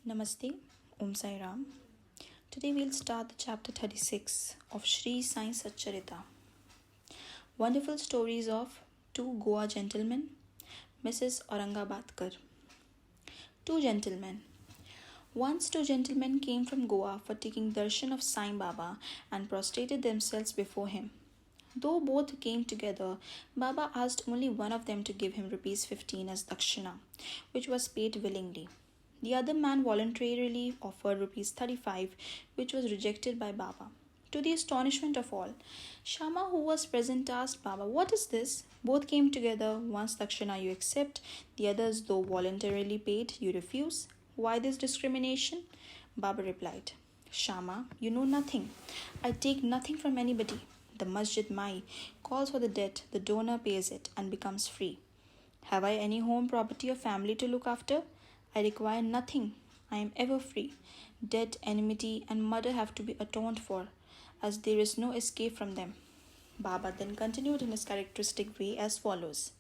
Namaste, Om Sai Ram. Today we'll start the chapter 36 of Shri Satcharita. Wonderful stories of two Goa gentlemen, Mrs. Aurangabadkar. Two gentlemen. Once two gentlemen came from Goa for taking darshan of Sai Baba and prostrated themselves before him. Though both came together, Baba asked only one of them to give him rupees 15 as dakshina, which was paid willingly. The other man voluntarily offered rupees 35, which was rejected by Baba. To the astonishment of all, Shama, who was present, asked Baba, "What is this? Both came together. Once dakshina you accept, the others, though voluntarily paid, you refuse. Why this discrimination?" Baba replied, "Shama, you know nothing. I take nothing from anybody. The Masjid Mai calls for the debt, the donor pays it and becomes free. Have I any home, property, or family to look after? I require nothing. I am ever free. Debt, enmity, and murder have to be atoned for, as there is no escape from them." Baba then continued in his characteristic way as follows.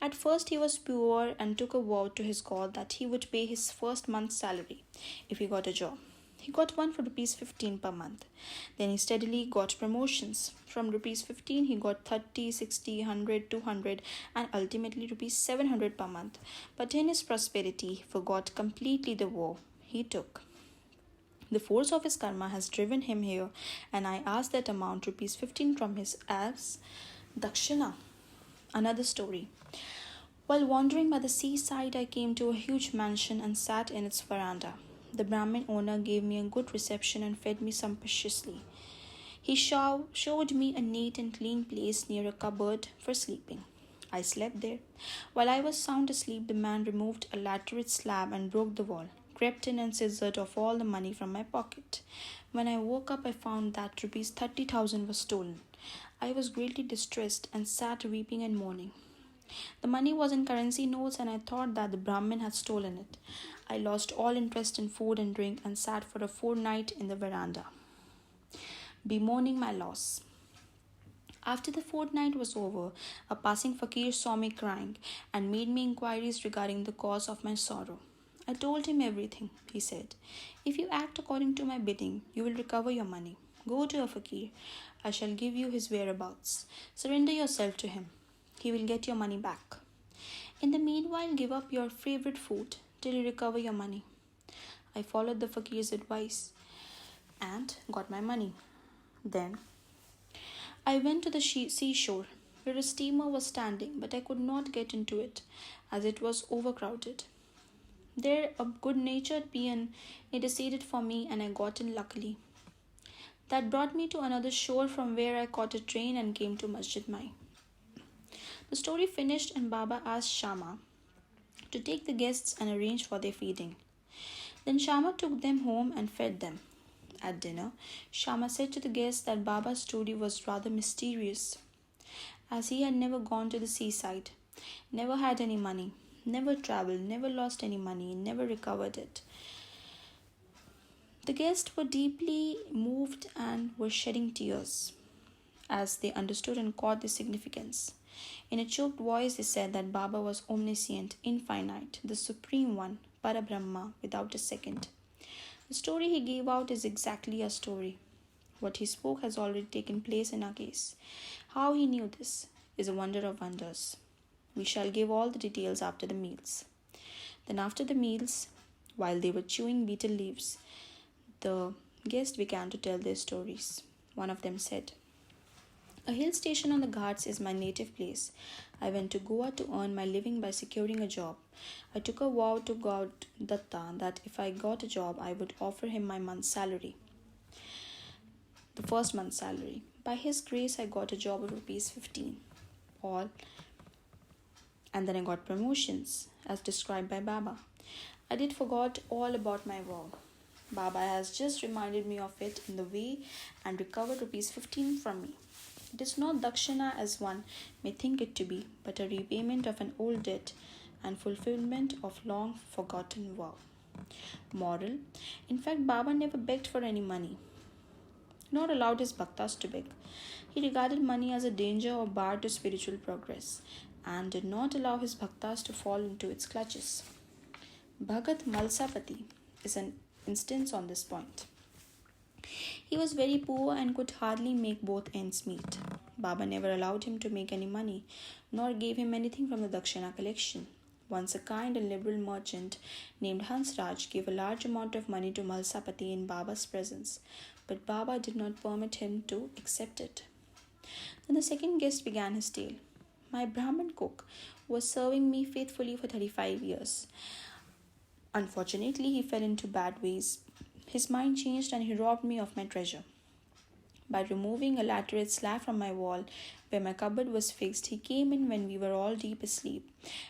At first he was poor and took a vow to his God that he would pay his first month's salary if he got a job. He got one for rupees 15 per month. Then he steadily got promotions. From rupees 15 he got 30, 60, 100, 200 and ultimately rupees 700 per month. But in his prosperity he forgot completely the vow he took. The force of his karma has driven him here, and I ask that amount rupees 15 from his as dakshina. Another story. While wandering by the seaside, I came to a huge mansion and sat in its veranda. The Brahmin owner gave me a good reception and fed me sumptuously. He showed me a neat and clean place near a cupboard for sleeping. I slept there. While I was sound asleep, the man removed a laterite slab and broke the wall, crept in and scissored off all the money from my pocket. When I woke up, I found that rupees 30,000 was stolen. I was greatly distressed and sat weeping and mourning. The money was in currency notes, and I thought that the Brahmin had stolen it. I lost all interest in food and drink and sat for a fortnight in the veranda, bemoaning my loss. After the fortnight was over, a passing fakir saw me crying and made me inquiries regarding the cause of my sorrow. I told him everything. He said, "If you act according to my bidding, you will recover your money. Go to a fakir. I shall give you his whereabouts. Surrender yourself to him. He will get your money back. In the meanwhile, give up your favorite food till you recover your money." I followed the fakir's advice and got my money. Then I went to the seashore where a steamer was standing, but I could not get into it as it was overcrowded. There, a good-natured peon interceded for me and I got in luckily. That brought me to another shore, from where I caught a train and came to Masjid Mai. The story finished, and Baba asked Shama to take the guests and arrange for their feeding. Then Shama took them home and fed them. At dinner, Shama said to the guests that Baba's story was rather mysterious, as he had never gone to the seaside, never had any money, never traveled, never lost any money, never recovered it. The guests were deeply moved and were shedding tears as they understood and caught the significance. In a choked voice, they said that Baba was omniscient, infinite, the Supreme One, Parabrahma, without a second. The story he gave out is exactly a story. What he spoke has already taken place in our case. How he knew this is a wonder of wonders. We shall give all the details after the meals. Then after the meals, while they were chewing betel leaves, the guests began to tell their stories. One of them said, "A hill station on the Ghats is my native place. I went to Goa to earn my living by securing a job. I took a vow to God Datta that if I got a job, I would offer him my month's salary, the first month's salary. By his grace, I got a job of rupees 15. And then I got promotions, as described by Baba. I did forgot all about my vow. Baba has just reminded me of it in the way and recovered rupees 15 from me. It is not dakshina as one may think it to be, but a repayment of an old debt and fulfillment of long forgotten vow." Moral: in fact, Baba never begged for any money, nor allowed his bhaktas to beg. He regarded money as a danger or bar to spiritual progress, and did not allow his bhaktas to fall into its clutches. Bhagat Malsapati is an instance on this point. He was very poor and could hardly make both ends meet. Baba never allowed him to make any money, nor gave him anything from the Dakshina collection. Once a kind and liberal merchant named Hansraj gave a large amount of money to Malsapati in Baba's presence, but Baba did not permit him to accept it. Then the second guest began his tale. My Brahmin cook was serving me faithfully for 35 years. Unfortunately, he fell into bad ways. His mind changed and he robbed me of my treasure. By removing a laterite slab from my wall where my cupboard was fixed, he came in when we were all deep asleep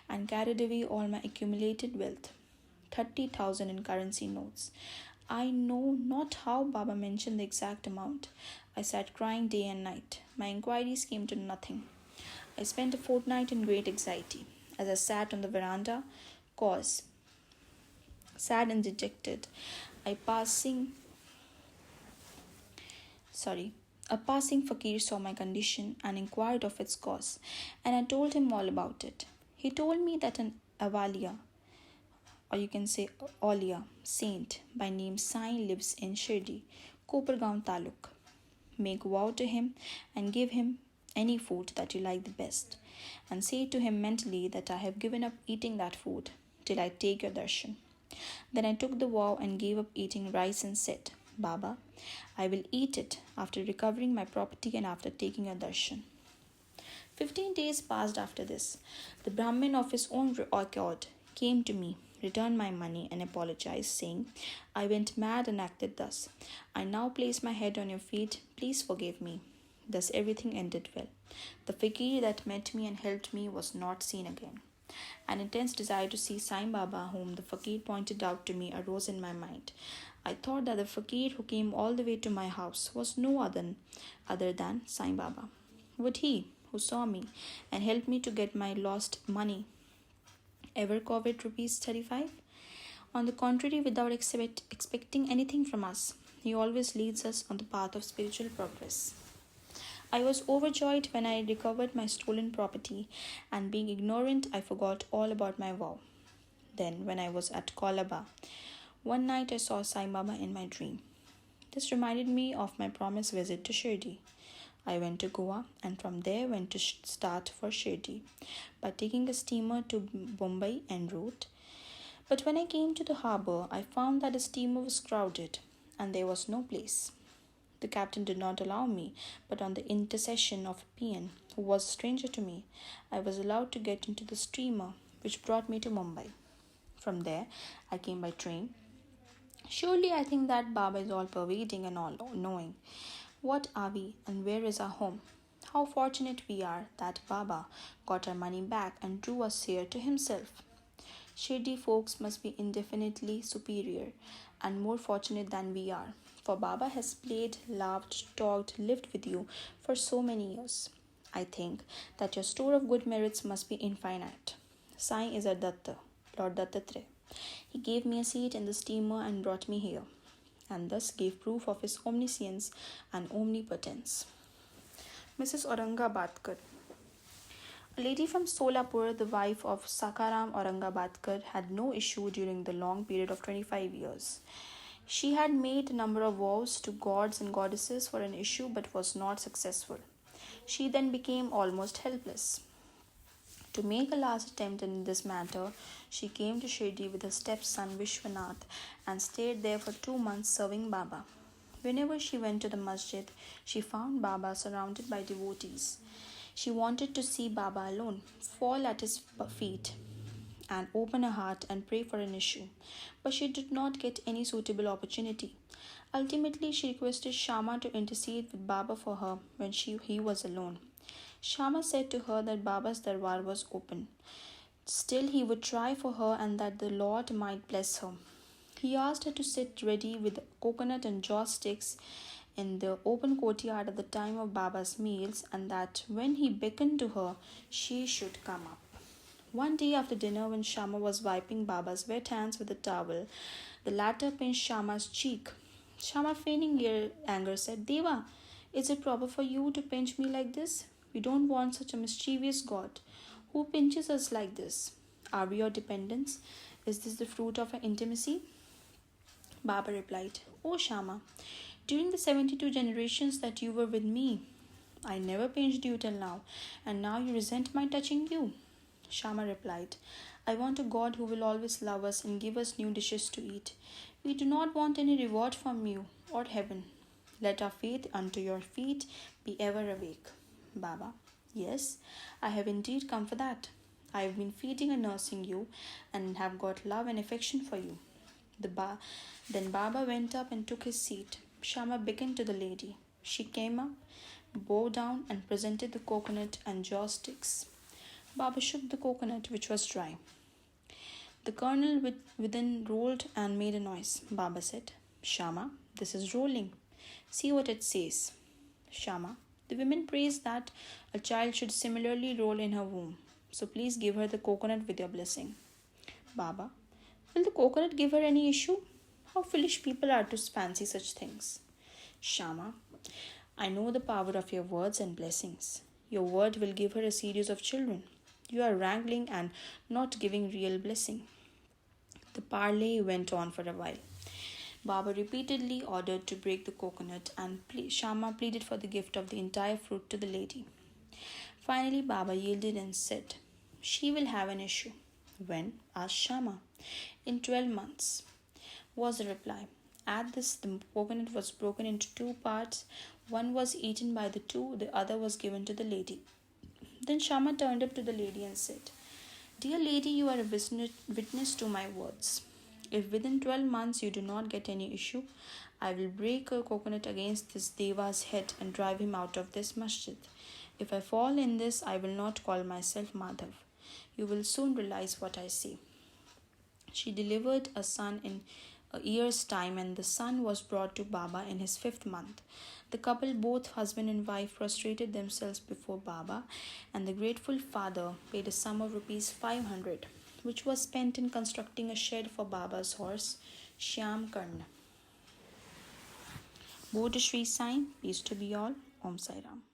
and carried away all my accumulated wealth, 30,000 in currency notes. I know not how Baba mentioned the exact amount. I sat crying day and night. My inquiries came to nothing. I spent a fortnight in great anxiety. As I sat on the veranda, sad and dejected, a passing fakir saw my condition and inquired of its cause, and I told him all about it. He told me that an Avalia, or you can say Aulia, saint by name Sai lives in Shirdi, Kopargaon Taluk. Make vow to him and give him any food that you like the best, and say to him mentally that I have given up eating that food till I take your darshan. Then I took the vow and gave up eating rice and said, Baba, I will eat it after recovering my property and after taking your darshan. 15 days passed after this. The Brahmin of his own accord came to me, returned my money, and apologized, saying, I went mad and acted thus. I now place my head on your feet. Please forgive me. Thus everything ended well. The fakir that met me and helped me was not seen again. An intense desire to see Sai Baba, whom the fakir pointed out to me, arose in my mind. I thought that the fakir who came all the way to my house was no other than Sai Baba. Would he, who saw me and helped me to get my lost money, ever covet rupees 35? On the contrary, without expecting anything from us, he always leads us on the path of spiritual progress. I was overjoyed when I recovered my stolen property, and being ignorant, I forgot all about my vow. Then, when I was at Kolaba, one night I saw Sai Baba in my dream. This reminded me of my promised visit to Shirdi. I went to Goa and from there went to start for Shirdi by taking a steamer to Bombay en route. But when I came to the harbour, I found that the steamer was crowded and there was no place. The captain did not allow me, but on the intercession of a peon, who was a stranger to me, I was allowed to get into the steamer which brought me to Mumbai. From there, I came by train. Surely I think that Baba is all-pervading and all-knowing. What are we and where is our home? How fortunate we are that Baba got our money back and drew us here to himself. Shirdi folks must be indefinitely superior and more fortunate than we are, for Baba has played, laughed, talked, lived with you for so many years. I think that your store of good merits must be infinite. Sai is our Datta, Lord Dattatreya. He gave me a seat in the steamer and brought me here, and thus gave proof of his omniscience and omnipotence. Mrs. Aurangabadkar. A lady from Solapur, the wife of Sakaram Aurangabadkar, had no issue during the long period of 25 years. She had made a number of vows to gods and goddesses for an issue but was not successful. She then became almost helpless. To make a last attempt in this matter, she came to Shirdi with her stepson Vishwanath and stayed there for 2 months serving Baba. Whenever she went to the masjid, she found Baba surrounded by devotees. She wanted to see Baba alone, fall at his feet, and open her heart and pray for an issue, but she did not get any suitable opportunity. Ultimately, she requested Shama to intercede with Baba for her when he was alone. Shama said to her that Baba's darbar was open. Still, he would try for her and that the Lord might bless her. He asked her to sit ready with coconut and joss sticks in the open courtyard at the time of Baba's meals, and that when he beckoned to her, she should come up. One day after dinner, when Shama was wiping Baba's wet hands with a towel, the latter pinched Shama's cheek. Shama, feigning anger, said, Deva, is it proper for you to pinch me like this? We don't want such a mischievous God. Who pinches us like this? Are we your dependents? Is this the fruit of our intimacy? Baba replied, "Oh Shama, during the 72 generations that you were with me, I never pinched you till now, and now you resent my touching you." Shama replied, "I want a God who will always love us and give us new dishes to eat. We do not want any reward from you or heaven. Let our faith unto your feet be ever awake." Baba, "Yes, I have indeed come for that. I have been feeding and nursing you and have got love and affection for you." Then Baba went up and took his seat. Shama beckoned to the lady. She came up, bowed down, and presented the coconut and jaw sticks. Baba shook the coconut, which was dry. The kernel within rolled and made a noise. Baba said, "Shama, this is rolling. See what it says." Shama, "The women praise that a child should similarly roll in her womb. So please give her the coconut with your blessing." Baba, "Will the coconut give her any issue? How foolish people are to fancy such things." Shama, "I know the power of your words and blessings. Your word will give her a series of children. You are wrangling and not giving real blessing." The parley went on for a while. Baba repeatedly ordered to break the coconut, and Shama pleaded for the gift of the entire fruit to the lady. Finally, Baba yielded and said, "She will have an issue." "When?" asked Shama. "In 12 months, was the reply. At this, the coconut was broken into 2 parts. One was eaten by the 2, the other was given to the lady. Then Shama turned up to the lady and said, "Dear lady, you are a witness to my words. If within 12 months you do not get any issue, I will break a coconut against this Deva's head and drive him out of this masjid. If I fall in this, I will not call myself Madhav. You will soon realize what I say." She delivered a son in a year's time, and the son was brought to Baba in his 5th month. The couple, both husband and wife, prostrated themselves before Baba, and the grateful father paid a sum of rupees 500, which was spent in constructing a shed for Baba's horse, Shyam Karna. Bodhi Shri Sai, peace to be all. Om Sai Ram.